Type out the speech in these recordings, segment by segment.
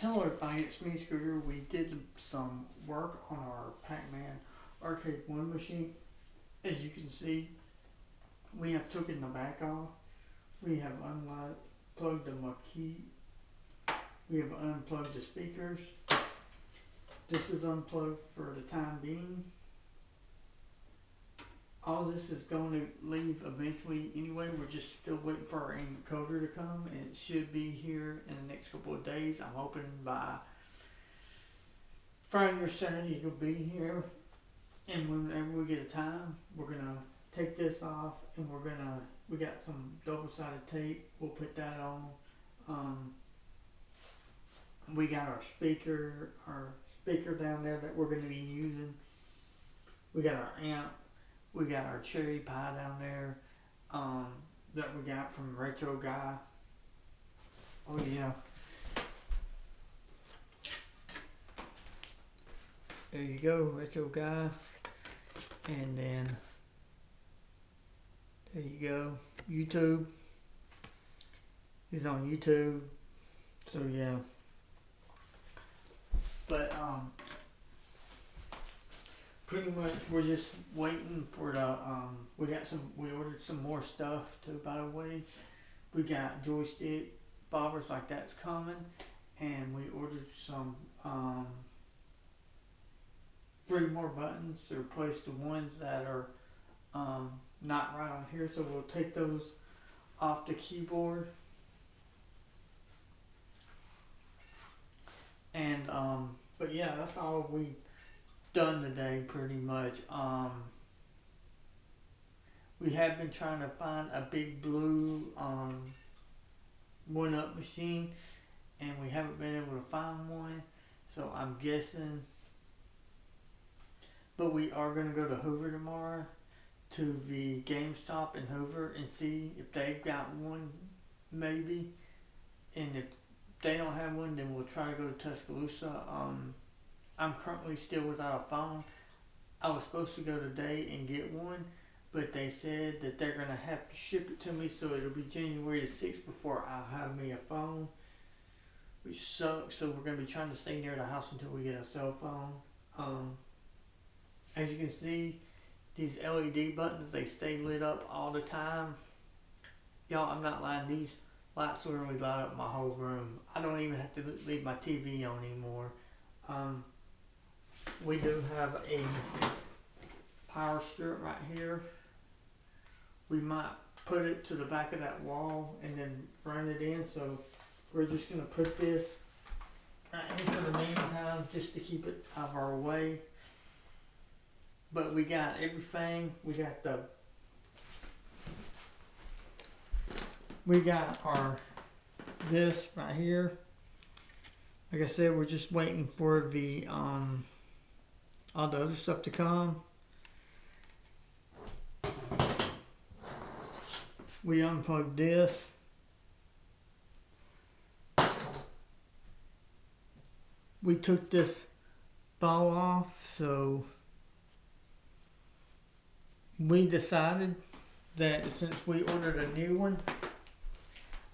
Hello everybody, it's me Scooter. We did some work on our Pac-Man arcade1 machine. As you can see, we have taken the back off. We have unplugged the key. We have unplugged the speakers. This is unplugged for the time being. All this is going to leave eventually anyway. We're just still waiting for our encoder to come, and it should be here in the next couple of days. I'm hoping by Friday or Saturday it'll be here. And whenever we get a time, we're gonna take this off, and we got some double-sided tape. We'll put that on. We got our speaker down there that we're gonna be using. We got our amp. We got our cherry pie down there that we got from Retro Guy. Oh yeah. There you go, Retro Guy. And then there you go. YouTube. He's on YouTube. So yeah. But pretty much we're just waiting for the we ordered some more stuff too, by the way. We got joystick bobbers like that's coming, and we ordered some 3 more buttons to replace the ones that are not right on here, so we'll take those off the keyboard. And but yeah, that's all we done today pretty much. We have been trying to find a big blue 1-up machine, and we haven't been able to find one, so I'm guessing, but we are going to go to Hoover tomorrow, to the GameStop in Hoover, and see if they've got one maybe, and if they don't have one, then we'll try to go to Tuscaloosa. I'm currently still without a phone. I was supposed to go today and get one, but they said that they're going to have to ship it to me, so it'll be January the 6th before I'll have me a phone, which sucks. So we're going to be trying to stay near the house until we get a cell phone. As you can see, these LED buttons, they stay lit up all the time. Y'all, I'm not lying, these lights literally light up my whole room. I don't even have to leave my TV on anymore. We do have a power strip right here. We might put it to the back of that wall and then run it in, so we're just going to put this right here for the meantime, just to keep it out of our way. But we got everything. We got this right here. Like I said, we're just waiting for the all the other stuff to come. We unplugged this. We took this ball off, so we decided that since we ordered a new one,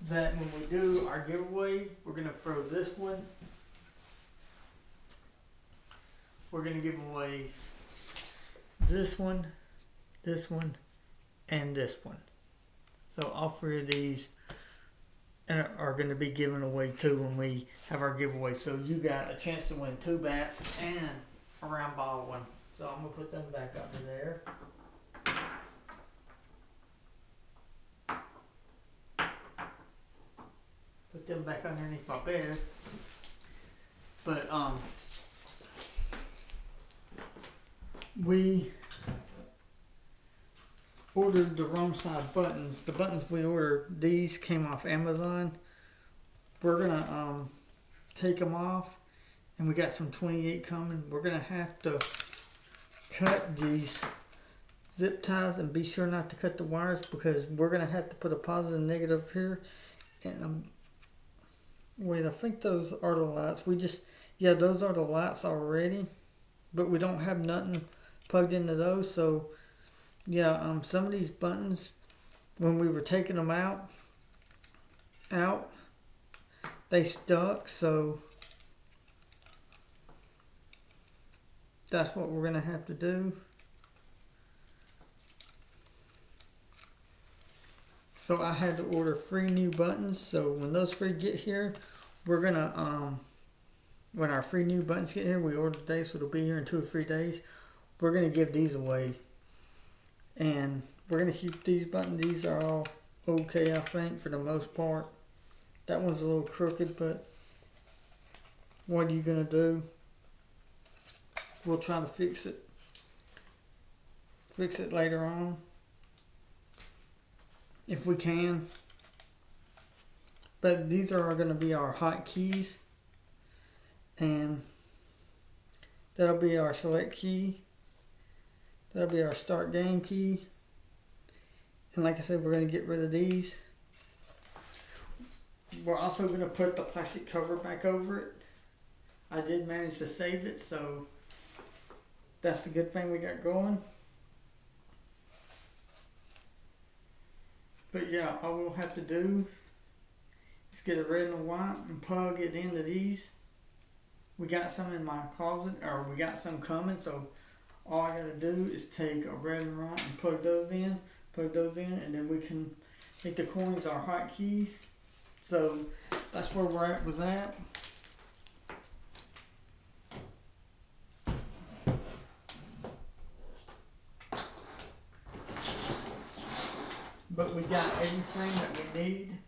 that when we do our giveaway, we're going to throw this one. We're going to give away this one, and this one. So all 3 of these are going to be given away too when we have our giveaway. So you got a chance to win 2 bats and a round ball one. So I'm going to put them back up to there. Put them back underneath my bed. But we ordered the wrong side buttons. The buttons we ordered, these came off Amazon. We're gonna take them off, and we got some 28 coming. We're gonna have to cut these zip ties and be sure not to cut the wires, because we're gonna have to put a positive and negative here. And wait, I think those are the lights. Yeah, those are the lights already, but we don't have nothing plugged into those. So yeah, some of these buttons, when we were taking them out, they stuck. So that's what we're gonna have to do. So I had to order 3 new buttons. So when those 3 get here, we're gonna when our 3 new buttons get here, we ordered today, so it'll be here in 2 or 3 days. We're gonna give these away, and we're gonna keep these buttons. These are all okay, I think, for the most part. That one's a little crooked, but what are you gonna do? We'll try to fix it. Fix it later on, if we can. But these are going to be our hotkeys, and that'll be our select key. That'll be our start game key. And like I said, we're going to get rid of these. We're also going to put the plastic cover back over it. I did manage to save it, so that's the good thing we got going. But yeah, all we'll have to do is get a red and a white and plug it into these. We got some in my closet, or we got some coming, so all I gotta do is take a red and white and plug those in, and then we can make the coins our hotkeys. So that's where we're at with that. But we got everything that we need.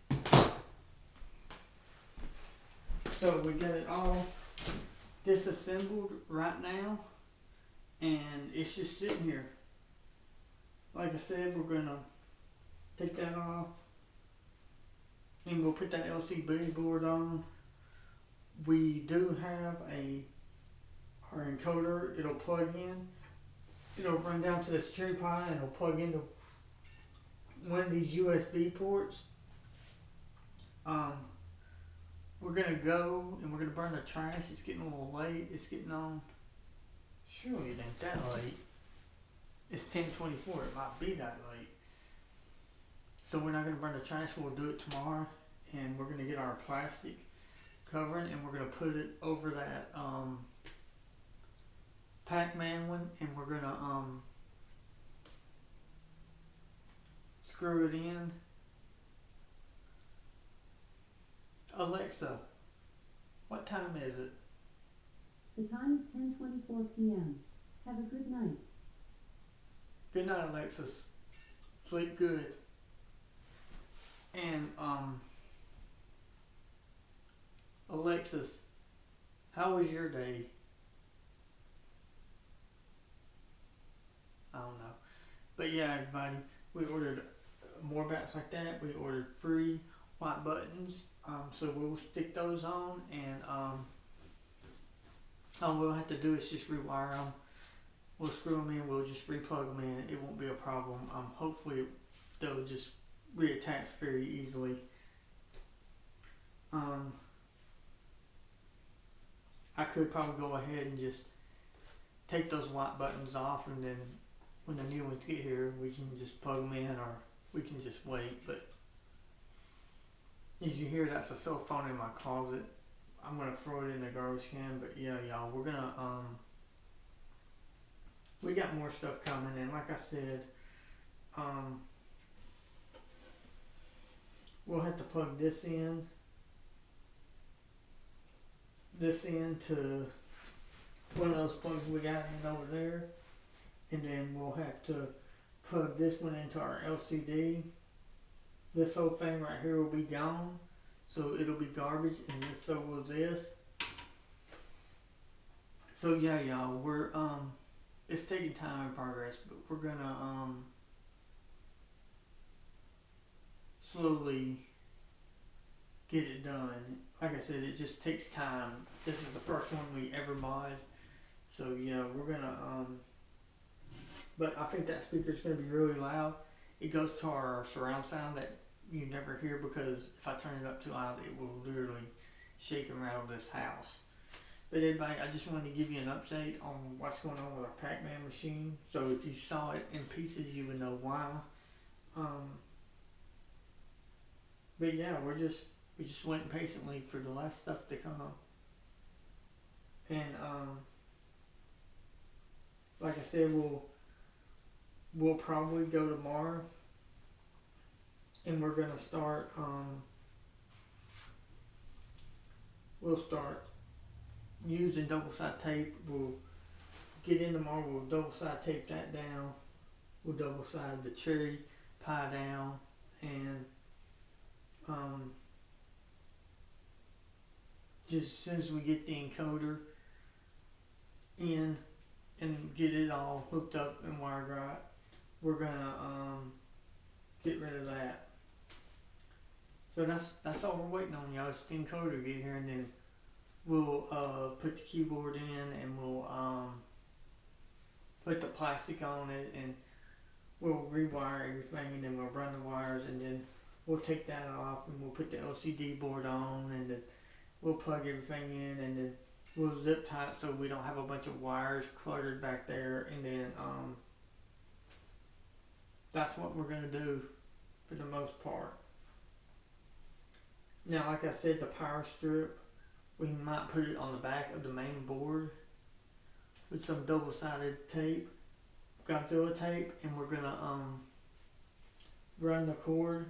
So we got it all disassembled right now, and it's just sitting here. Like I said, we're gonna take that off, and we'll put that LCD board on. We do have our encoder. It'll plug in. It'll run down to the security pod, and it'll plug into one of these USB ports. We're gonna go and we're gonna burn the trash. It's getting a little late. It's getting on. Surely it ain't that late. It's 10:24. It might be that late. So we're not gonna burn the trash. We'll do it tomorrow, and we're gonna get our plastic covering, and we're gonna put it over that Pacman one, and we're gonna screw it in. Alexa, what time is it? The time is 10:24 p.m. Have a good night. Good night, Alexis. Sleep good. And Alexis, how was your day? I don't know. But yeah, everybody, we ordered more bats like that. We ordered 3 white buttons. So we'll stick those on, and all we'll have to do is just rewire them. We'll screw them in. We'll just replug them in. It won't be a problem. Hopefully they'll just reattach very easily. I could probably go ahead and just take those white buttons off, and then when the new ones get here, we can just plug them in, or we can just wait. But as you hear, that's a cell phone in my closet. I'm gonna throw it in the garbage can. But yeah, y'all, we're gonna we got more stuff coming, and like I said, we'll have to plug this into one of those plugs we got in over there, and then we'll have to plug this one into our LCD. This whole thing right here will be gone, so it'll be garbage, and so will this. So yeah, y'all, we're it's taking time and progress, but we're gonna slowly get it done. Like I said, it just takes time. This is the first one we ever mod, so yeah, we're gonna but I think that speaker's gonna be really loud. It goes to our surround sound that you never hear, because if I turn it up too loud, it will literally shake and rattle this house. But everybody, I just wanted to give you an update on what's going on with our Pacman machine. So if you saw it in pieces, you would know why. But yeah, we just waiting patiently for the last stuff to come. And like I said, we'll probably go tomorrow, and we're gonna start. We'll start using double side tape. We'll get in tomorrow. We'll double side tape that down. We'll double side the cherry pie down, and just as soon as we get the encoder in and get it all hooked up and wired right, we're gonna get rid of that. So that's all we're waiting on, y'all. It's the encoder to get here, and then we'll put the keyboard in, and we'll put the plastic on it, and we'll rewire everything, and then we'll run the wires, and then we'll take that off, and we'll put the LCD board on, and then we'll plug everything in, and then we'll zip tie it so we don't have a bunch of wires cluttered back there, and then that's what we're gonna do for the most part. Now, like I said, the power strip, we might put it on the back of the main board with some double-sided tape, Godzilla tape, and we're gonna run the cord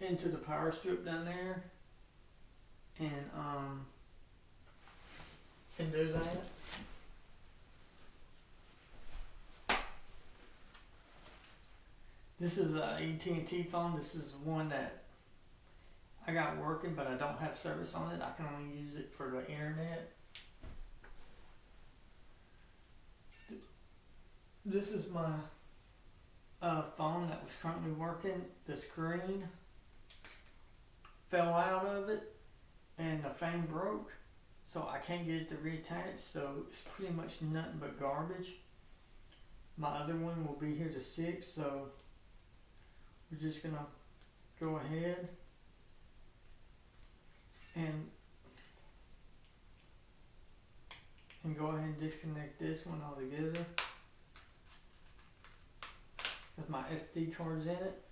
into the power strip down there, and do that. This is a AT&T phone. This is one that I got working, but I don't have service on it. I can only use it for the internet. This is my phone that was currently working. The screen fell out of it, and the fan broke, so I can't get it to reattach. So it's pretty much nothing but garbage. My other one will be here to 6, so we're just gonna go ahead and go ahead and disconnect this one altogether, because my SD card's in it.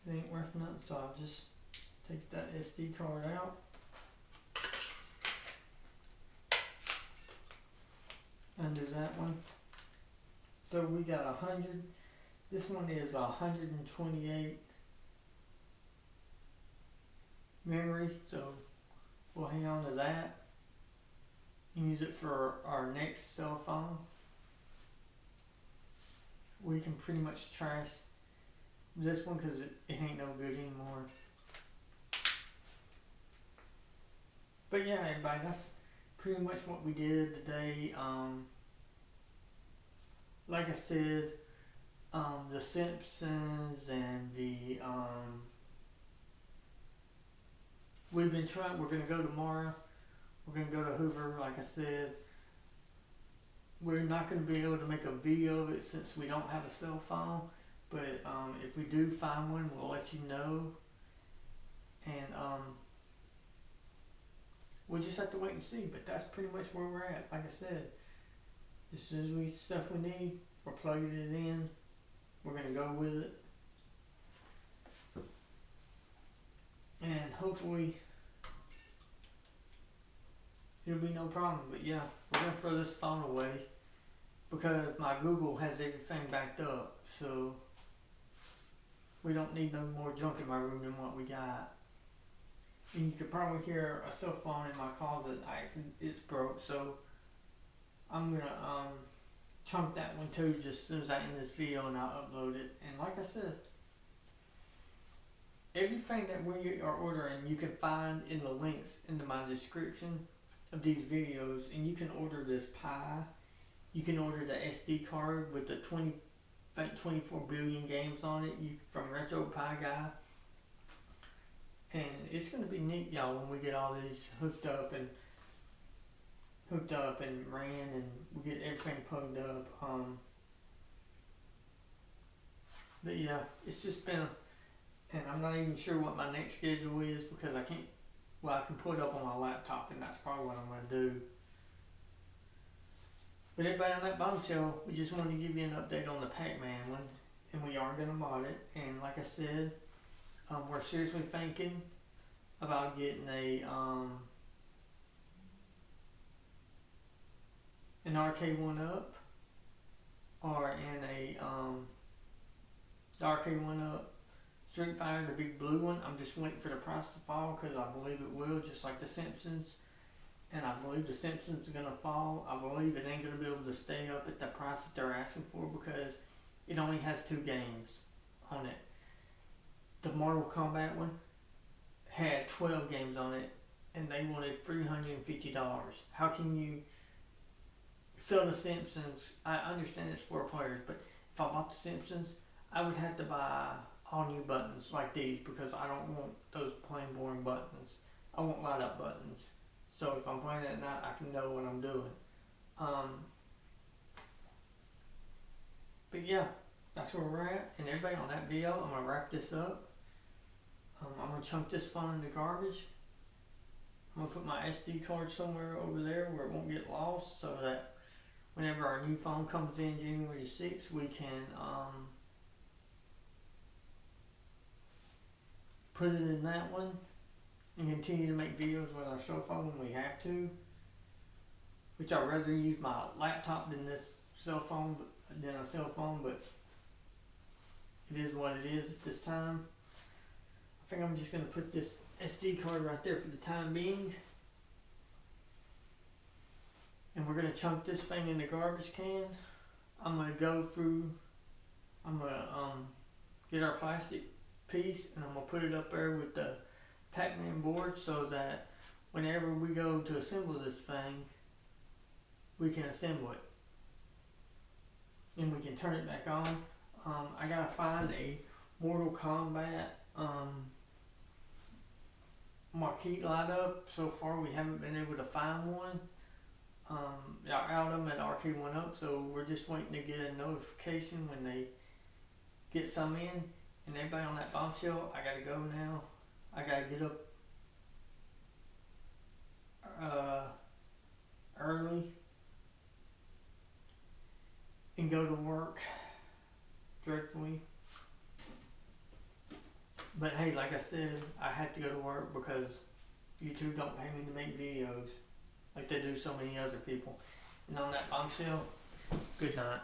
It ain't worth nothing, so I'll just take that SD card out. Undo that one. So we got 100. This one is 128 memory, so we'll hang on to that and use it for our next cell phone. We can pretty much trash this one because it ain't no good anymore. But yeah, everybody, that's pretty much what we did today. Like I said, the Simpsons and the we've been trying. We're gonna go tomorrow. We're gonna go to Hoover. Like I said, we're not gonna be able to make a video of it since we don't have a cell phone. But if we do find one, we'll let you know. And we'll just have to wait and see. But that's pretty much where we're at. Like I said, as soon as we get stuff we need, we're plugging it in. We're gonna go with it, and hopefully it'll be no problem. But yeah, we're gonna throw this phone away because my Google has everything backed up, so we don't need no more junk in my room than what we got. And you could probably hear a cell phone in my closet. It's broke, so I'm gonna chunk that one too just as soon as I end this video, and I'll upload it. And like I said, everything that we are ordering you can find in the links into my description of these videos. And you can order this pie, you can order the SD card with the 24 billion games on it, from Retro Pie Guy. And it's gonna be neat, y'all, when we get all these hooked up and ran, and we get everything plugged up. But yeah, it's just been and I'm not even sure what my next schedule is because I can put it up on my laptop, and that's probably what I'm gonna do. But everybody, on that bombshell, we just wanted to give you an update on the Pacman one, and we are gonna mod it. And like I said, we're seriously thinking about getting a an arcade1up or in a the arcade1up Street Fighter, the big blue one. I'm just waiting for the price to fall because I believe it will, just like the Simpsons. And I believe the Simpsons are gonna fall. I believe it ain't gonna be able to stay up at the price that they're asking for because it only has 2 games on it. The Mortal Kombat one had 12 games on it, and they wanted $350. How can you sell the Simpsons? I understand it's 4 players, but if I bought the Simpsons, I would have to buy all new buttons like these because I don't want those plain boring buttons. I want light up buttons. So if I'm playing at night, I can know what I'm doing. But yeah, that's where we're at. And everybody, on that video, I'm going to wrap this up. I'm going to chunk this phone in the garbage. I'm going to put my SD card somewhere over there where it won't get lost so that whenever our new phone comes in January 6th, we can put it in that one and continue to make videos with our cell phone when we have to. Which I'd rather use my laptop than this cell phone, than a cell phone, but it is what it is at this time. I think I'm just going to put this SD card right there for the time being. And we're going to chunk this thing in the garbage can. I'm going to go through, I'm going to get our plastic piece and I'm going to put it up there with the Pacman board so that whenever we go to assemble this thing, we can assemble it. And we can turn it back on. I got to find a Mortal Kombat marquee light up. So far we haven't been able to find one. Out of them at arcade1up, so we're just waiting to get a notification when they get some in. And everybody on that bombshell, I gotta go now. I gotta get up early and go to work dreadfully. But hey, like I said, I have to go to work because YouTube don't pay me to make videos like they do so many other people. And on that bombshell, good night.